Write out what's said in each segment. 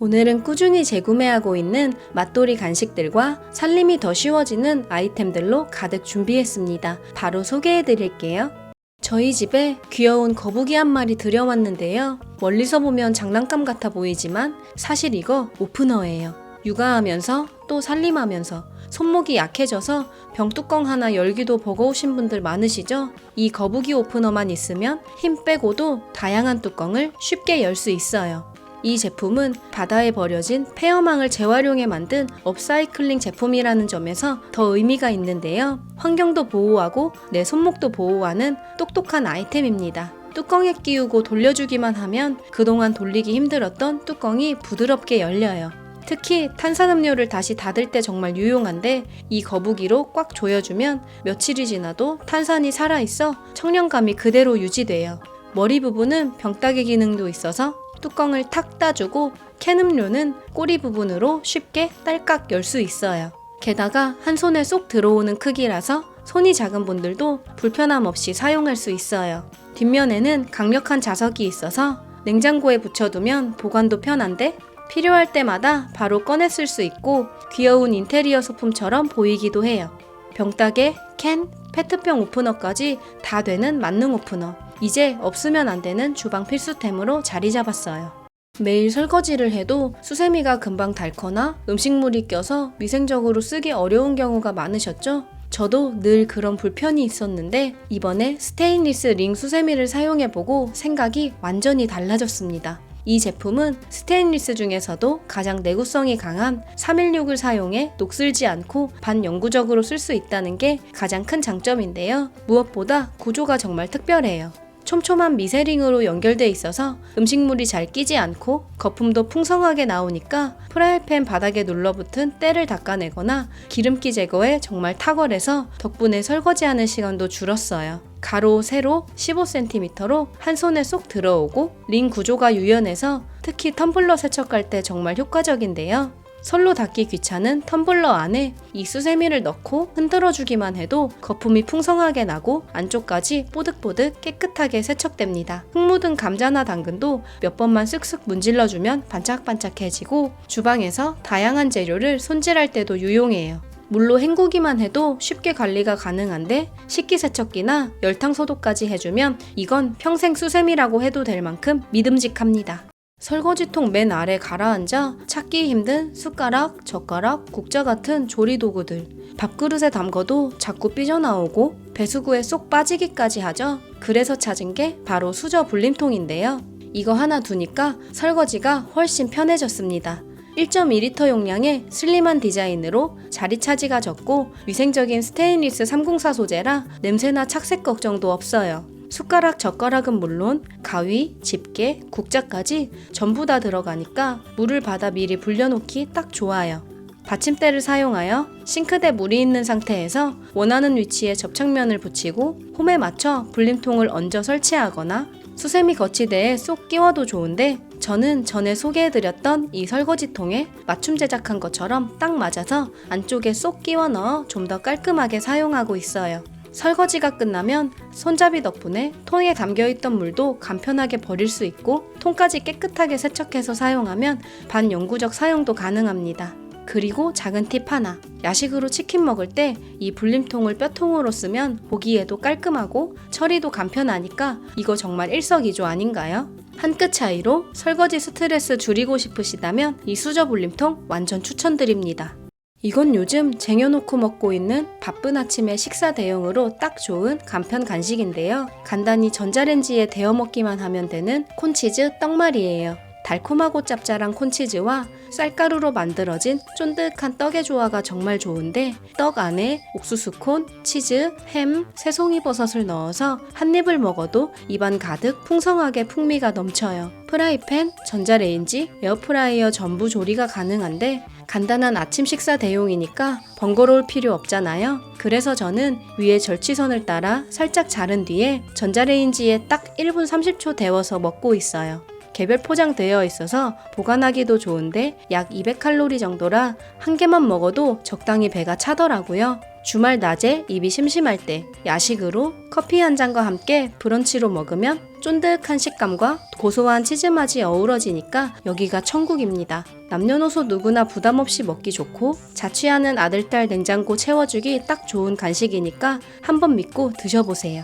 오늘은 꾸준히 재구매하고 있는 맛돌이 간식들과 살림이 더 쉬워지는 아이템들로 가득 준비했습니다. 바로 소개해드릴게요. 저희 집에 귀여운 거북이 한 마리 들여왔는데요. 멀리서 보면 장난감 같아 보이지만 사실 이거 오프너예요. 육아하면서 또 살림하면서 손목이 약해져서 병뚜껑 하나 열기도 버거우신 분들 많으시죠? 이 거북이 오프너만 있으면 힘 빼고도 다양한 뚜껑을 쉽게 열 수 있어요. 이 제품은 바다에 버려진 폐어망을 재활용해 만든 업사이클링 제품이라는 점에서 더 의미가 있는데요. 환경도 보호하고 내 손목도 보호하는 똑똑한 아이템입니다. 뚜껑에 끼우고 돌려주기만 하면 그동안 돌리기 힘들었던 뚜껑이 부드럽게 열려요. 특히 탄산음료를 다시 닫을 때 정말 유용한데 이 거북이로 꽉 조여주면 며칠이 지나도 탄산이 살아있어 청량감이 그대로 유지돼요. 머리 부분은 병따개 기능도 있어서 뚜껑을 탁 따주고 캔 음료는 꼬리 부분으로 쉽게 딸깍 열 수 있어요. 게다가 한 손에 쏙 들어오는 크기라서 손이 작은 분들도 불편함 없이 사용할 수 있어요. 뒷면에는 강력한 자석이 있어서 냉장고에 붙여두면 보관도 편한데 필요할 때마다 바로 꺼내 쓸 수 있고 귀여운 인테리어 소품처럼 보이기도 해요. 병따개, 캔, 페트병 오프너까지 다 되는 만능 오프너. 이제 없으면 안 되는 주방 필수템으로 자리 잡았어요. 매일 설거지를 해도 수세미가 금방 닳거나 음식물이 껴서 위생적으로 쓰기 어려운 경우가 많으셨죠? 저도 늘 그런 불편이 있었는데 이번에 스테인리스 링 수세미를 사용해보고 생각이 완전히 달라졌습니다. 이 제품은 스테인리스 중에서도 가장 내구성이 강한 316을 사용해 녹슬지 않고 반영구적으로 쓸 수 있다는 게 가장 큰 장점인데요. 무엇보다 구조가 정말 특별해요. 촘촘한 미세링으로 연결돼 있어서 음식물이 잘 끼지 않고 거품도 풍성하게 나오니까 프라이팬 바닥에 눌러붙은 때를 닦아내거나 기름기 제거에 정말 탁월해서 덕분에 설거지하는 시간도 줄었어요. 가로, 세로 15cm로 한 손에 쏙 들어오고 링 구조가 유연해서 특히 텀블러 세척할 때 정말 효과적인데요. 솔로 닦기 귀찮은 텀블러 안에 이 수세미를 넣고 흔들어주기만 해도 거품이 풍성하게 나고 안쪽까지 뽀득뽀득 깨끗하게 세척됩니다. 흙 묻은 감자나 당근도 몇 번만 쓱쓱 문질러주면 반짝반짝해지고 주방에서 다양한 재료를 손질할 때도 유용해요. 물로 헹구기만 해도 쉽게 관리가 가능한데 식기세척기나 열탕 소독까지 해주면 이건 평생 수세미라고 해도 될 만큼 믿음직합니다. 설거지통 맨 아래 가라앉아 찾기 힘든 숟가락, 젓가락, 국자 같은 조리도구들. 밥그릇에 담궈도 자꾸 삐져나오고 배수구에 쏙 빠지기까지 하죠. 그래서 찾은 게 바로 수저 불림통인데요. 이거 하나 두니까 설거지가 훨씬 편해졌습니다. 1.2L 용량의 슬림한 디자인으로 자리 차지가 적고 위생적인 스테인리스 304 소재라 냄새나 착색 걱정도 없어요. 숟가락, 젓가락은 물론 가위, 집게, 국자까지 전부 다 들어가니까 물을 받아 미리 불려놓기 딱 좋아요. 받침대를 사용하여 싱크대 물이 있는 상태에서 원하는 위치에 접착면을 붙이고 홈에 맞춰 불림통을 얹어 설치하거나 수세미 거치대에 쏙 끼워도 좋은데 저는 전에 소개해드렸던 이 설거지통에 맞춤 제작한 것처럼 딱 맞아서 안쪽에 쏙 끼워 넣어 좀 더 깔끔하게 사용하고 있어요. 설거지가 끝나면 손잡이 덕분에 통에 담겨있던 물도 간편하게 버릴 수 있고 통까지 깨끗하게 세척해서 사용하면 반영구적 사용도 가능합니다. 그리고 작은 팁 하나. 야식으로 치킨 먹을 때 이 불림통을 뼈통으로 쓰면 보기에도 깔끔하고 처리도 간편하니까 이거 정말 일석이조 아닌가요? 한 끗 차이로 설거지 스트레스 줄이고 싶으시다면 이 수저 불림통 완전 추천드립니다. 이건 요즘 쟁여놓고 먹고 있는 바쁜 아침의 식사 대용으로 딱 좋은 간편 간식인데요. 간단히 전자레인지에 데워 먹기만 하면 되는 콘치즈 떡말이에요. 달콤하고 짭짤한 콘치즈와 쌀가루로 만들어진 쫀득한 떡의 조화가 정말 좋은데 떡 안에 옥수수콘, 치즈, 햄, 새송이버섯을 넣어서 한 입을 먹어도 입안 가득 풍성하게 풍미가 넘쳐요. 프라이팬, 전자레인지, 에어프라이어 전부 조리가 가능한데 간단한 아침 식사 대용이니까 번거로울 필요 없잖아요. 그래서 저는 위에 절취선을 따라 살짝 자른 뒤에 전자레인지에 딱 1분 30초 데워서 먹고 있어요. 개별 포장되어 있어서 보관하기도 좋은데 약 200칼로리 정도라 한 개만 먹어도 적당히 배가 차더라고요. 주말 낮에 입이 심심할 때 야식으로 커피 한 잔과 함께 브런치로 먹으면 쫀득한 식감과 고소한 치즈맛이 어우러지니까 여기가 천국입니다. 남녀노소 누구나 부담 없이 먹기 좋고 자취하는 아들딸 냉장고 채워주기 딱 좋은 간식이니까 한번 믿고 드셔보세요.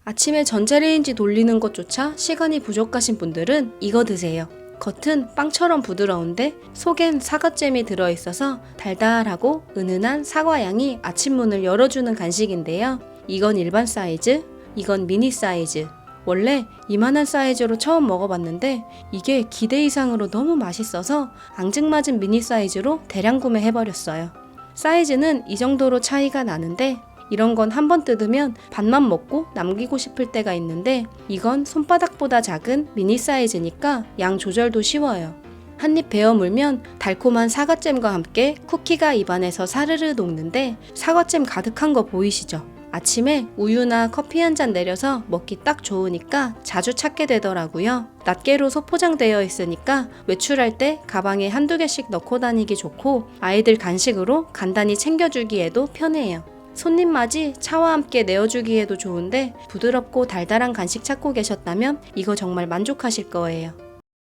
아침에 전자레인지 돌리는 것조차 시간이 부족하신 분들은 이거 드세요. 겉은 빵처럼 부드러운데 속엔 사과잼이 들어있어서 달달하고 은은한 사과향이 아침 문을 열어주는 간식인데요. 이건 일반 사이즈, 이건 미니 사이즈. 원래 이만한 사이즈로 처음 먹어봤는데 이게 기대 이상으로 너무 맛있어서 앙증맞은 미니 사이즈로 대량 구매해버렸어요. 사이즈는 이 정도로 차이가 나는데 이런 건 한 번 뜯으면 반만 먹고 남기고 싶을 때가 있는데 이건 손바닥보다 작은 미니 사이즈니까 양 조절도 쉬워요. 한 입 베어 물면 달콤한 사과잼과 함께 쿠키가 입안에서 사르르 녹는데 사과잼 가득한 거 보이시죠? 아침에 우유나 커피 한 잔 내려서 먹기 딱 좋으니까 자주 찾게 되더라고요. 낱개로 소포장되어 있으니까 외출할 때 가방에 한두 개씩 넣고 다니기 좋고 아이들 간식으로 간단히 챙겨주기에도 편해요. 손님 맞이 차와 함께 내어주기에도 좋은데 부드럽고 달달한 간식 찾고 계셨다면 이거 정말 만족하실 거예요.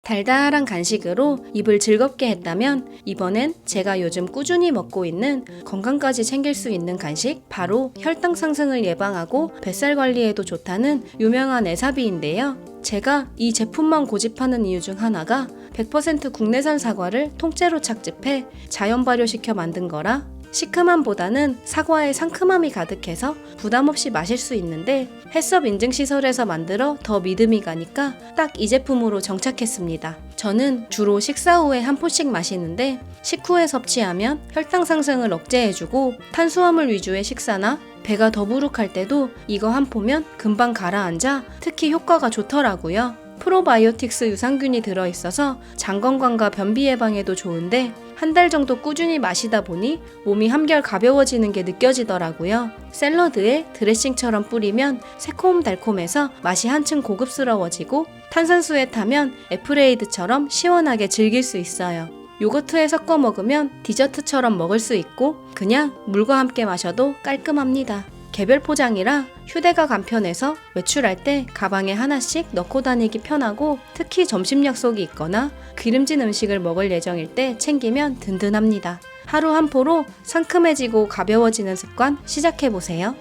달달한 간식으로 입을 즐겁게 했다면 이번엔 제가 요즘 꾸준히 먹고 있는 건강까지 챙길 수 있는 간식 바로 혈당 상승을 예방하고 뱃살 관리에도 좋다는 유명한 에사비인데요. 제가 이 제품만 고집하는 이유 중 하나가 100% 국내산 사과를 통째로 착즙해 자연 발효시켜 만든 거라 시큼함보다는 사과의 상큼함이 가득해서 부담 없이 마실 수 있는데 햇섭 인증시설에서 만들어 더 믿음이 가니까 딱 이 제품으로 정착했습니다. 저는 주로 식사 후에 한 포씩 마시는데 식후에 섭취하면 혈당 상승을 억제해주고 탄수화물 위주의 식사나 배가 더부룩할 때도 이거 한 포면 금방 가라앉아 특히 효과가 좋더라고요. 프로바이오틱스 유산균이 들어있어서 장 건강과 변비 예방에도 좋은데 한 달 정도 꾸준히 마시다 보니 몸이 한결 가벼워지는 게 느껴지더라고요. 샐러드에 드레싱처럼 뿌리면 새콤달콤해서 맛이 한층 고급스러워지고 탄산수에 타면 에프레이드처럼 시원하게 즐길 수 있어요. 요거트에 섞어 먹으면 디저트처럼 먹을 수 있고 그냥 물과 함께 마셔도 깔끔합니다. 개별 포장이라 휴대가 간편해서 외출할 때 가방에 하나씩 넣고 다니기 편하고 특히 점심 약속이 있거나 기름진 음식을 먹을 예정일 때 챙기면 든든합니다. 하루 한 포로 상큼해지고 가벼워지는 습관 시작해보세요.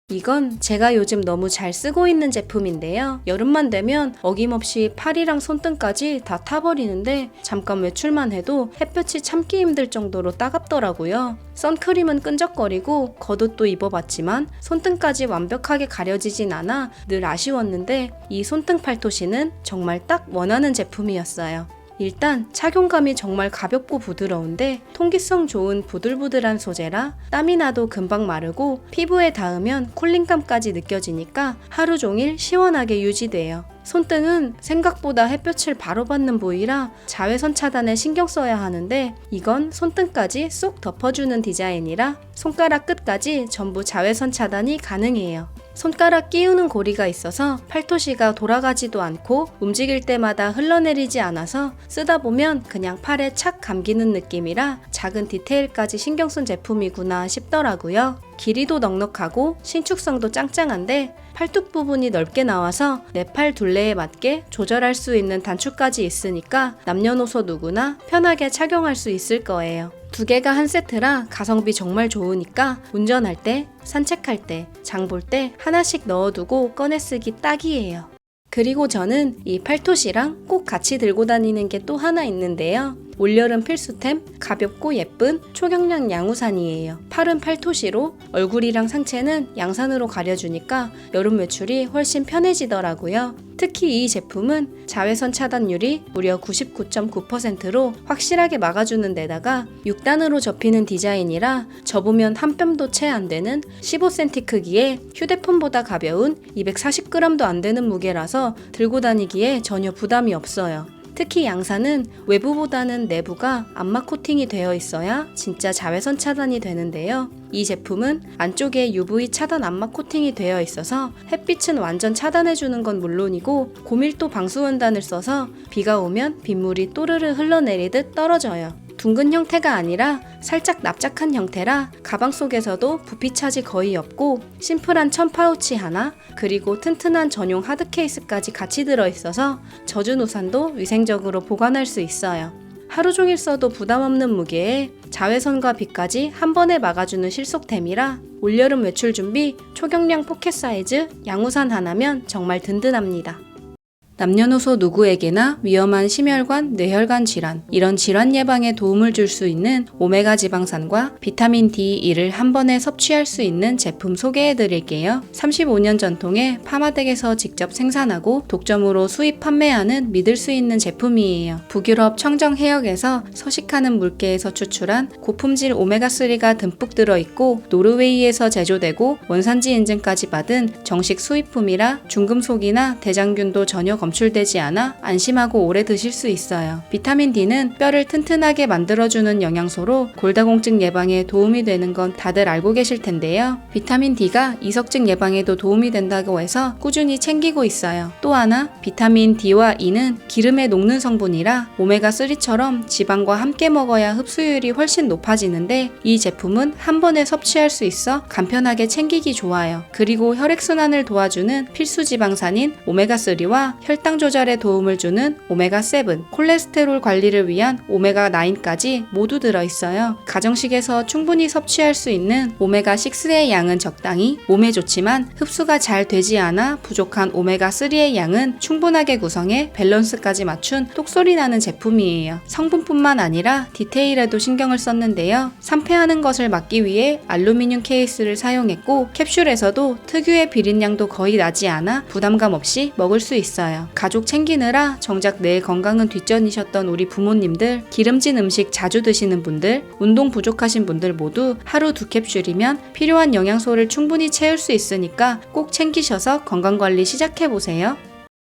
이건 제가 요즘 너무 잘 쓰고 있는 제품인데요. 여름만 되면 어김없이 팔이랑 손등까지 다 타버리는데 잠깐 외출만 해도 햇볕이 참기 힘들 정도로 따갑더라고요. 선크림은 끈적거리고 겉옷도 입어봤지만 손등까지 완벽하게 가려지진 않아 늘 아쉬웠는데 이 손등 팔토시는 정말 딱 원하는 제품이었어요. 일단 착용감이 정말 가볍고 부드러운데 통기성 좋은 부들부들한 소재라 땀이 나도 금방 마르고 피부에 닿으면 쿨링감까지 느껴지니까 하루 종일 시원하게 유지돼요. 손등은 생각보다 햇볕을 바로 받는 부위라 자외선 차단에 신경 써야 하는데 이건 손등까지 쏙 덮어주는 디자인이라 손가락 끝까지 전부 자외선 차단이 가능해요. 손가락 끼우는 고리가 있어서 팔토시가 돌아가지도 않고 움직일 때마다 흘러내리지 않아서 쓰다 보면 그냥 팔에 착 감기는 느낌이라 작은 디테일까지 신경 쓴 제품이구나 싶더라고요. 길이도 넉넉하고 신축성도 짱짱한데 팔뚝 부분이 넓게 나와서 내 팔 둘레에 맞게 조절할 수 있는 단추까지 있으니까 남녀노소 누구나 편하게 착용할 수 있을 거예요. 두 개가 한 세트라 가성비 정말 좋으니까 운전할 때, 산책할 때, 장 볼 때 하나씩 넣어두고 꺼내 쓰기 딱이에요. 그리고 저는 이 팔토시랑 꼭 같이 들고 다니는 게 또 하나 있는데요. 올여름 필수템 가볍고 예쁜 초경량 양우산이에요. 팔은 팔토시로 얼굴이랑 상체는 양산으로 가려주니까 여름 외출이 훨씬 편해지더라고요. 특히 이 제품은 자외선 차단율이 무려 99.9%로 확실하게 막아주는 데다가 6단으로 접히는 디자인이라 접으면 한 뼘도 채 안 되는 15cm 크기에 휴대폰보다 가벼운 240g도 안 되는 무게라서 들고 다니기에 전혀 부담이 없어요. 특히 양산은 외부보다는 내부가 암막 코팅이 되어 있어야 진짜 자외선 차단이 되는데요. 이 제품은 안쪽에 UV 차단 암막 코팅이 되어 있어서 햇빛은 완전 차단해주는 건 물론이고 고밀도 방수원단을 써서 비가 오면 빗물이 또르르 흘러내리듯 떨어져요. 둥근 형태가 아니라 살짝 납작한 형태라 가방 속에서도 부피 차지 거의 없고 심플한 천 파우치 하나 그리고 튼튼한 전용 하드 케이스까지 같이 들어있어서 젖은 우산도 위생적으로 보관할 수 있어요. 하루 종일 써도 부담 없는 무게에 자외선과 비까지 한 번에 막아주는 실속템이라 올여름 외출 준비 초경량 포켓 사이즈 양우산 하나면 정말 든든합니다. 남녀노소 누구에게나 위험한 심혈관, 뇌혈관 질환, 이런 질환 예방에 도움을 줄 수 있는 오메가 지방산과 비타민 D1을 한 번에 섭취할 수 있는 제품 소개해 드릴게요. 35년 전통의 파마덱에서 직접 생산하고 독점으로 수입 판매하는 믿을 수 있는 제품이에요. 북유럽 청정 해역에서 서식하는 물개에서 추출한 고품질 오메가3가 듬뿍 들어있고 노르웨이에서 제조되고 원산지 인증까지 받은 정식 수입품이라 중금속이나 대장균도 전혀 검출되지 않아 안심하고 오래 드실 수 있어요. 비타민 D는 뼈를 튼튼하게 만들어주는 영양소로 골다공증 예방에 도움이 되는 건 다들 알고 계실 텐데요. 비타민 D가 이석증 예방에도 도움이 된다고 해서 꾸준히 챙기고 있어요. 또 하나 비타민 D와 E는 기름에 녹는 성분이라 오메가3처럼 지방과 함께 먹어야 흡수율이 훨씬 높아지는데 이 제품은 한 번에 섭취할 수 있어 간편하게 챙기기 좋아요. 그리고 혈액순환을 도와주는 필수 지방산인 오메가3와 혈당 조절에 도움을 주는 오메가7, 콜레스테롤 관리를 위한 오메가9까지 모두 들어있어요. 가정식에서 충분히 섭취할 수 있는 오메가6의 양은 적당히 몸에 좋지만 흡수가 잘 되지 않아 부족한 오메가3의 양은 충분하게 구성해 밸런스까지 맞춘 똑소리 나는 제품이에요. 성분뿐만 아니라 디테일에도 신경을 썼는데요. 산패하는 것을 막기 위해 알루미늄 케이스를 사용했고 캡슐에서도 특유의 비린량도 거의 나지 않아 부담감 없이 먹을 수 있어요. 가족 챙기느라 정작 내 건강은 뒷전이셨던 우리 부모님들, 기름진 음식 자주 드시는 분들, 운동 부족하신 분들 모두 하루 2캡슐이면 필요한 영양소를 충분히 채울 수 있으니까 꼭 챙기셔서 건강관리 시작해보세요.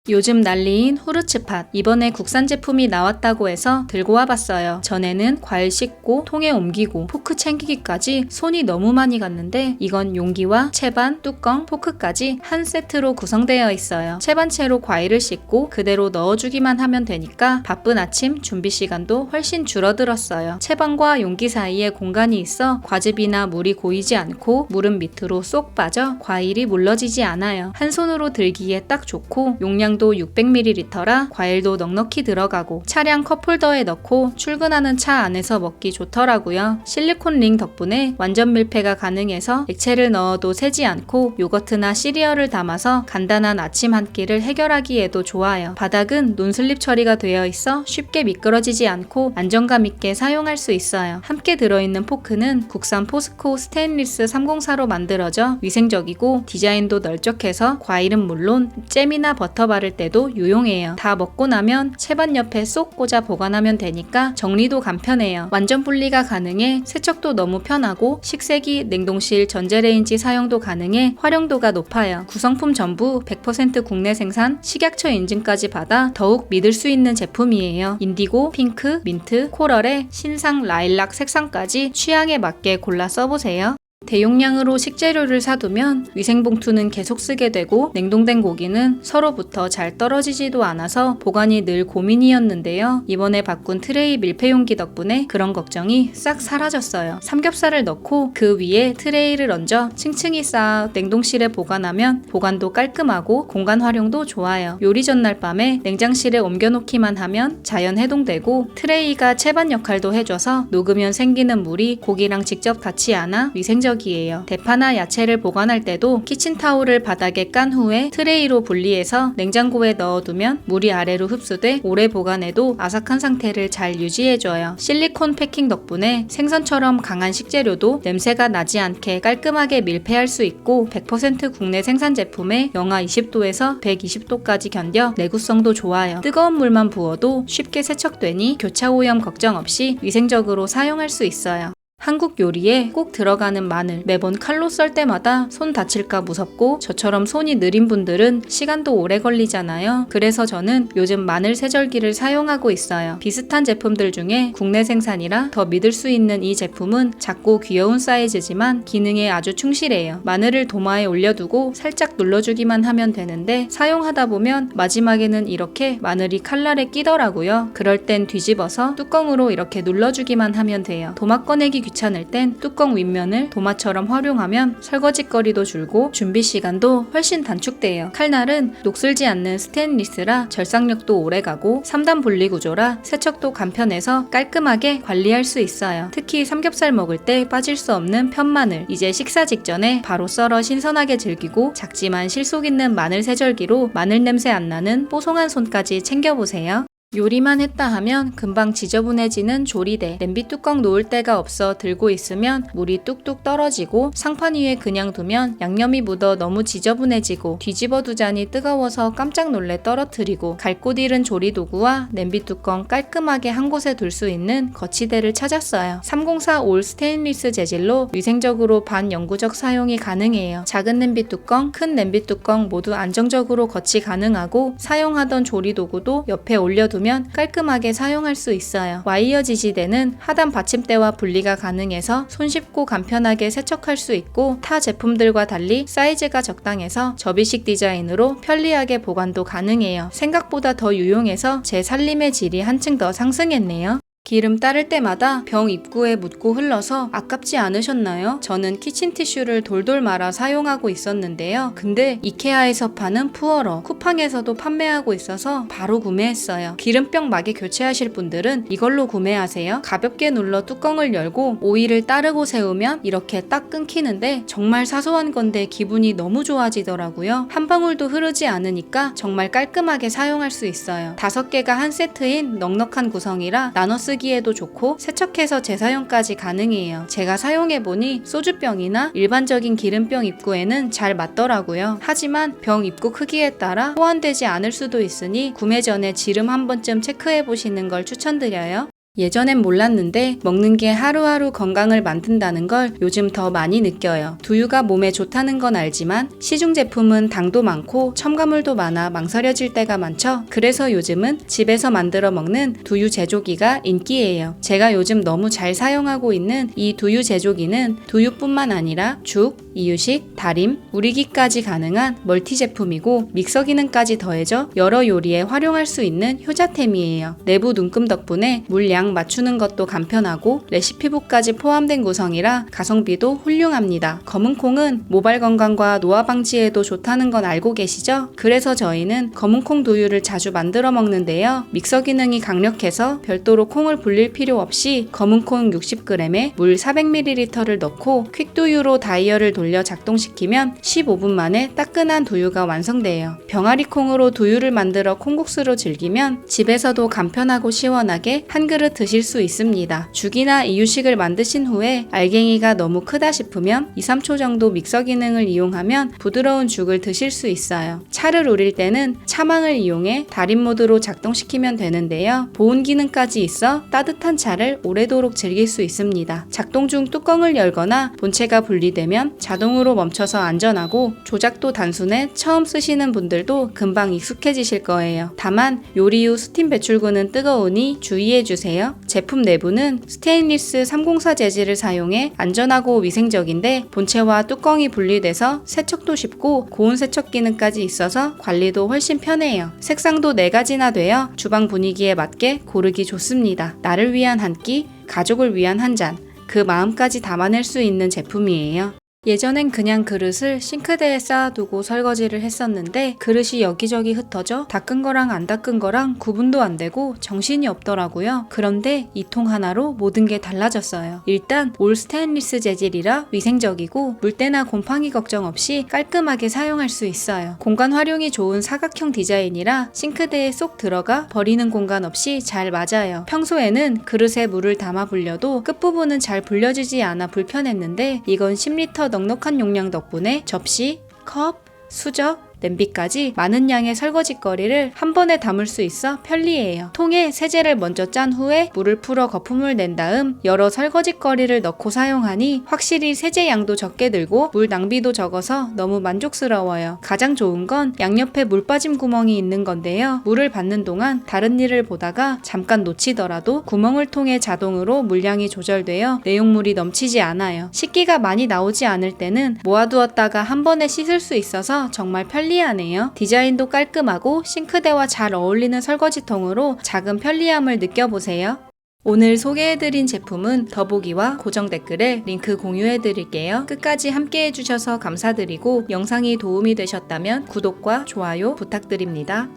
요즘 난리인 후르츠팟, 이번에 국산 제품이 나왔다고 해서 들고 와봤어요. 전에는 과일 씻고 통에 옮기고 포크 챙기기까지 손이 너무 많이 갔는데 이건 용기와 채반, 뚜껑, 포크까지 한 세트로 구성되어 있어요. 채반채로 과일을 씻고 그대로 넣어주기만 하면 되니까 바쁜 아침 준비 시간도 훨씬 줄어들었어요. 채반과 용기 사이에 공간이 있어 과즙이나 물이 고이지 않고 물은 밑으로 쏙 빠져 과일이 물러지지 않아요. 한 손으로 들기에 딱 좋고 용량도 600ml라 과일도 넉넉히 들어가고 차량 컵홀더에 넣고 출근하는 차 안에서 먹기 좋더라고요. 실리콘 링 덕분에 완전 밀폐가 가능해서 액체를 넣어도 새지 않고 요거트나 시리얼을 담아서 간단한 아침 한 끼를 해결하기에도 좋아요. 바닥은 논슬립 처리가 되어 있어 쉽게 미끄러지지 않고 안정감 있게 사용할 수 있어요. 함께 들어있는 포크는 국산 포스코 스테인리스 304로 만들어져 위생적이고 디자인도 널쩍해서 과일은 물론 잼이나 버터 바를 때도 유용해요. 다 먹고 나면 채반 옆에 쏙 꽂아 보관하면 되니까 정리도 간편해요. 완전 분리가 가능해 세척도 너무 편하고 식세기, 냉동실, 전자레인지 사용도 가능해 활용도가 높아요. 구성품 전부 100% 국내 생산, 식약처 인증까지 받아 더욱 믿을 수 있는 제품이에요. 인디고, 핑크, 민트, 코럴에 신상, 라일락 색상까지 취향에 맞게 골라 써보세요. 대용량으로 식재료를 사두면 위생봉투는 계속 쓰게 되고 냉동된 고기는 서로부터 잘 떨어지지도 않아서 보관이 늘 고민이었는데요. 이번에 바꾼 트레이 밀폐용기 덕분에 그런 걱정이 싹 사라졌어요. 삼겹살을 넣고 그 위에 트레이를 얹어 층층이 쌓아 냉동실에 보관하면 보관도 깔끔하고 공간 활용도 좋아요. 요리 전날 밤에 냉장실에 옮겨놓기만 하면 자연 해동되고 트레이가 채반 역할도 해줘서 녹으면 생기는 물이 고기랑 직접 닿지 않아 위생적이에요. 대파나 야채를 보관할 때도 키친타올을 바닥에 깐 후에 트레이로 분리해서 냉장고에 넣어두면 물이 아래로 흡수돼 오래 보관해도 아삭한 상태를 잘 유지해줘요. 실리콘 패킹 덕분에 생선처럼 강한 식재료도 냄새가 나지 않게 깔끔하게 밀폐할 수 있고 100% 국내 생산 제품에 영하 20도에서 120도까지 견뎌 내구성도 좋아요. 뜨거운 물만 부어도 쉽게 세척되니 교차 오염 걱정 없이 위생적으로 사용할 수 있어요. 한국 요리에 꼭 들어가는 마늘, 매번 칼로 썰 때마다 손 다칠까 무섭고 저처럼 손이 느린 분들은 시간도 오래 걸리잖아요. 그래서 저는 요즘 마늘 세절기를 사용하고 있어요. 비슷한 제품들 중에 국내 생산이라 더 믿을 수 있는 이 제품은 작고 귀여운 사이즈지만 기능에 아주 충실해요. 마늘을 도마에 올려두고 살짝 눌러주기만 하면 되는데 사용하다 보면 마지막에는 이렇게 마늘이 칼날에 끼더라고요. 그럴 땐 뒤집어서 뚜껑으로 이렇게 눌러주기만 하면 돼요. 도마 꺼내기 귀찮을 땐 뚜껑 윗면을 도마처럼 활용하면 설거지거리도 줄고 준비 시간도 훨씬 단축돼요. 칼날은 녹슬지 않는 스테인리스라 절삭력도 오래가고 3단 분리 구조라 세척도 간편해서 깔끔하게 관리할 수 있어요. 특히 삼겹살 먹을 때 빠질 수 없는 편마늘. 이제 식사 직전에 바로 썰어 신선하게 즐기고 작지만 실속 있는 마늘 세절기로 마늘 냄새 안 나는 뽀송한 손까지 챙겨보세요. 요리만 했다 하면 금방 지저분해지는 조리대. 냄비 뚜껑 놓을 데가 없어 들고 있으면 물이 뚝뚝 떨어지고 상판 위에 그냥 두면 양념이 묻어 너무 지저분해지고 뒤집어 두자니 뜨거워서 깜짝 놀래 떨어뜨리고 갈 곳 잃은 조리도구와 냄비 뚜껑 깔끔하게 한 곳에 둘 수 있는 거치대를 찾았어요. 304 올 스테인리스 재질로 위생적으로 반영구적 사용이 가능해요. 작은 냄비 뚜껑, 큰 냄비 뚜껑 모두 안정적으로 거치 가능하고 사용하던 조리도구도 옆에 올려두면 깔끔하게 사용할 수 있어요. 와이어 지지대는 하단 받침대와 분리가 가능해서 손쉽고 간편하게 세척할 수 있고 타 제품들과 달리 사이즈가 적당해서 접이식 디자인으로 편리하게 보관도 가능해요. 생각보다 더 유용해서 제 살림의 질이 한층 더 상승했네요. 기름 따를 때마다 병 입구에 묻고 흘러서 아깝지 않으셨나요? 저는 키친티슈를 돌돌 말아 사용하고 있었는데요. 근데 이케아에서 파는 푸어러, 쿠팡에서도 판매하고 있어서 바로 구매했어요. 기름병 막이 교체하실 분들은 이걸로 구매하세요. 가볍게 눌러 뚜껑을 열고 오일을 따르고 세우면 이렇게 딱 끊기는데 정말 사소한 건데 기분이 너무 좋아지더라고요. 한 방울도 흐르지 않으니까 정말 깔끔하게 사용할 수 있어요. 5개가 한 세트인 넉넉한 구성이라 나눠 쓰기에도 좋고 세척해서 재사용까지 가능해요. 제가 사용해보니 소주병이나 일반적인 기름병 입구에는 잘 맞더라고요. 하지만 병 입구 크기에 따라 호환되지 않을 수도 있으니 구매 전에 지름 한 번쯤 체크해보시는 걸 추천드려요. 예전엔 몰랐는데 먹는 게 하루하루 건강을 만든다는 걸 요즘 더 많이 느껴요. 두유가 몸에 좋다는 건 알지만 시중 제품은 당도 많고 첨가물도 많아 망설여질 때가 많죠. 그래서 요즘은 집에서 만들어 먹는 두유 제조기가 인기예요. 제가 요즘 너무 잘 사용하고 있는 이 두유 제조기는 두유뿐만 아니라 죽, 이유식, 다림, 우리기까지 가능한 멀티 제품이고 믹서 기능까지 더해져 여러 요리에 활용할 수 있는 효자템이에요. 내부 눈금 덕분에 물량 맞추는 것도 간편하고 레시피북까지 포함된 구성이라 가성비도 훌륭합니다. 검은콩은 모발 건강과 노화 방지에도 좋다는 건 알고 계시죠? 그래서 저희는 검은콩 두유를 자주 만들어 먹는데요. 믹서 기능이 강력해서 별도로 콩을 불릴 필요 없이 검은콩 60g에 물 400ml를 넣고 퀵두유로 다이얼을 돌려 작동시키면 15분 만에 따끈한 두유가 완성돼요. 병아리 콩으로 두유를 만들어 콩국수로 즐기면 집에서도 간편하고 시원하게 한 그릇 드실 수 있습니다. 죽이나 이유식을 만드신 후에 알갱이가 너무 크다 싶으면 2-3초 정도 믹서 기능을 이용하면 부드러운 죽을 드실 수 있어요. 차를 우릴 때는 차망을 이용해 달인 모드로 작동시키면 되는데요. 보온 기능까지 있어 따뜻한 차를 오래도록 즐길 수 있습니다. 작동 중 뚜껑을 열거나 본체가 분리되면 자동으로 멈춰서 안전하고 조작도 단순해 처음 쓰시는 분들도 금방 익숙해지실 거예요. 다만 요리 후 스팀 배출구는 뜨거우니 주의해주세요. 제품 내부는 스테인리스 304 재질을 사용해 안전하고 위생적인데 본체와 뚜껑이 분리돼서 세척도 쉽고 고온 세척 기능까지 있어서 관리도 훨씬 편해요. 색상도 4가지나 되어 주방 분위기에 맞게 고르기 좋습니다. 나를 위한 한 끼, 가족을 위한 한 잔, 그 마음까지 담아낼 수 있는 제품이에요. 예전엔 그냥 그릇을 싱크대에 쌓아두고 설거지를 했었는데 그릇이 여기저기 흩어져 닦은 거랑 안 닦은 거랑 구분도 안 되고 정신이 없더라고요. 그런데 이 통 하나로 모든 게 달라졌어요. 일단 올 스테인리스 재질이라 위생적이고 물때나 곰팡이 걱정 없이 깔끔하게 사용할 수 있어요. 공간 활용이 좋은 사각형 디자인이라 싱크대에 쏙 들어가 버리는 공간 없이 잘 맞아요. 평소에는 그릇에 물을 담아 불려도 끝부분은 잘 불려지지 않아 불편했는데 이건 10리터 넉넉한 용량 덕분에 접시, 컵, 수저, 냄비까지 많은 양의 설거지거리를 한 번에 담을 수 있어 편리해요. 통에 세제를 먼저 짠 후에 물을 풀어 거품을 낸 다음 여러 설거지거리를 넣고 사용하니 확실히 세제 양도 적게 들고 물 낭비도 적어서 너무 만족스러워요. 가장 좋은 건 양옆에 물 빠짐 구멍이 있는 건데요. 물을 받는 동안 다른 일을 보다가 잠깐 놓치더라도 구멍을 통해 자동으로 물량이 조절되어 내용물이 넘치지 않아요. 식기가 많이 나오지 않을 때는 모아두었다가 한 번에 씻을 수 있어서 정말 편리하네요. 디자인도 깔끔하고 싱크대와 잘 어울리는 설거지통으로 작은 편리함을 느껴보세요. 오늘 소개해드린 제품은 더보기와 고정 댓글에 링크 공유해드릴게요. 끝까지 함께 해주셔서 감사드리고 영상이 도움이 되셨다면 구독과 좋아요 부탁드립니다.